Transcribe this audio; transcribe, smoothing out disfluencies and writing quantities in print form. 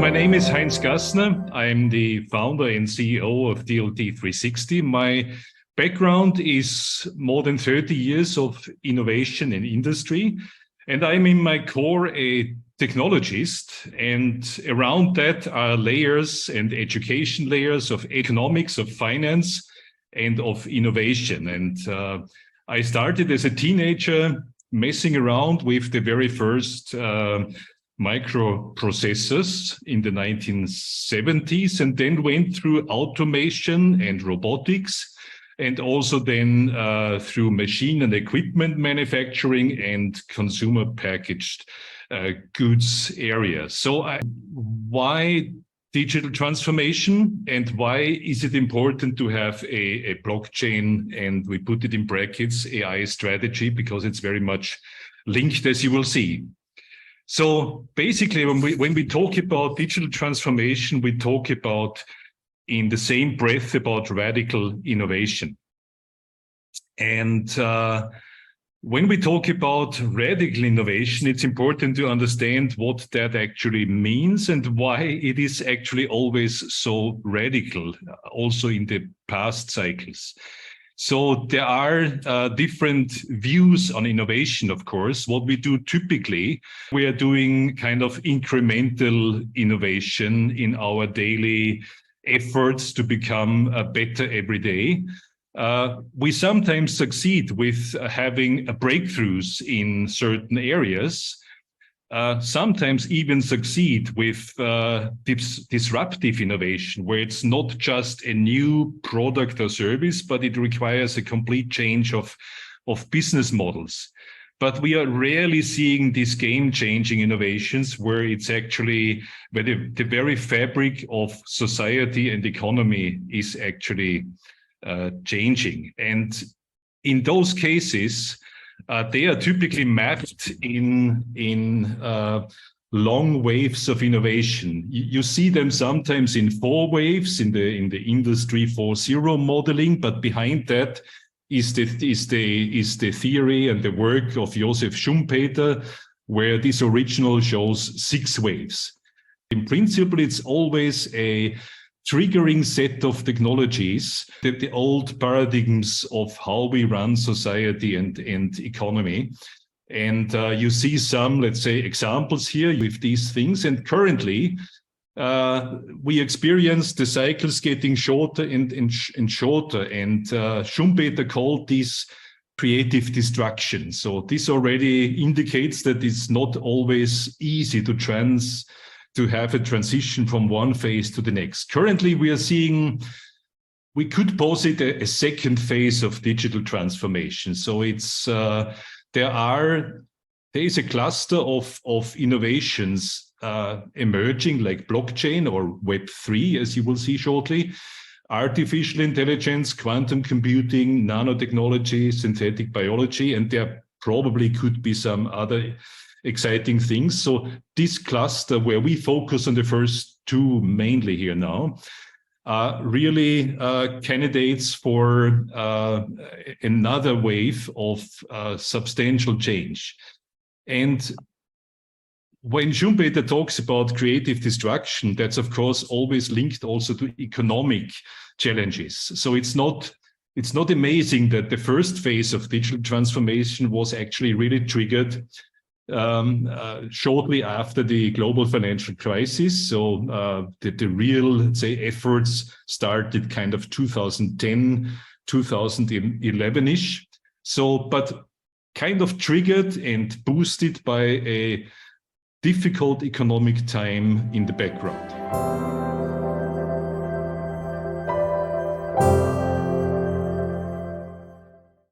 my name is Heinz Gassner. I'm the founder and CEO of DLT360. My background is more than 30 years of innovation in industry, and I'm in my core a technologist, and around that are layers and education layers of economics, of finance, and of innovation. And I started as a teenager messing around with the very first microprocessors in the 1970s, and then went through automation and robotics, and also then through machine and equipment manufacturing and consumer packaged goods area. So why digital transformation, and why is it important to have a blockchain, and we put it in brackets, AI strategy, because it's very much linked, as you will see. So basically, when we talk about digital transformation, we talk about, in the same breath, about radical innovation. And when we talk about radical innovation, it's important to understand what that actually means and why it is actually always so radical, also in the past cycles. So there are different views on innovation, of course. What we do typically, we are doing kind of incremental innovation in our daily efforts to become better every day. We sometimes succeed with having breakthroughs in certain areas, sometimes even succeed with disruptive innovation, where it's not just a new product or service, but it requires a complete change of business models. But we are rarely seeing these game-changing innovations where it's actually where the very fabric of society and economy is actually changing. And in those cases, they are typically mapped in long waves of innovation. You see them sometimes in 4 waves in the Industry 4.0 modeling, but behind that is the theory and the work of Josef Schumpeter, where this original shows 6 waves. In principle, it's always a triggering set of technologies that the old paradigms of how we run society and economy. And you see some, let's say, examples here with these things. And currently, we experience the cycles getting shorter and shorter. And Schumpeter called this creative destruction. So this already indicates that it's not always easy to have a transition from one phase to the next. Currently, we are seeing, we could posit a second phase of digital transformation. So it's there is a cluster of innovations emerging, like blockchain or Web3, as you will see shortly, artificial intelligence, quantum computing, nanotechnology, synthetic biology, and there probably could be some other exciting things. So this cluster, where we focus on the first 2 mainly here now, really candidates for another wave of substantial change. And when Schumpeter talks about creative destruction, that's of course always linked also to economic challenges. So it's not amazing that the first phase of digital transformation was actually really triggered shortly after the global financial crisis. So the real, let's say, efforts started kind of 2010, 2011-ish. So, but kind of triggered and boosted by a difficult economic time in the background.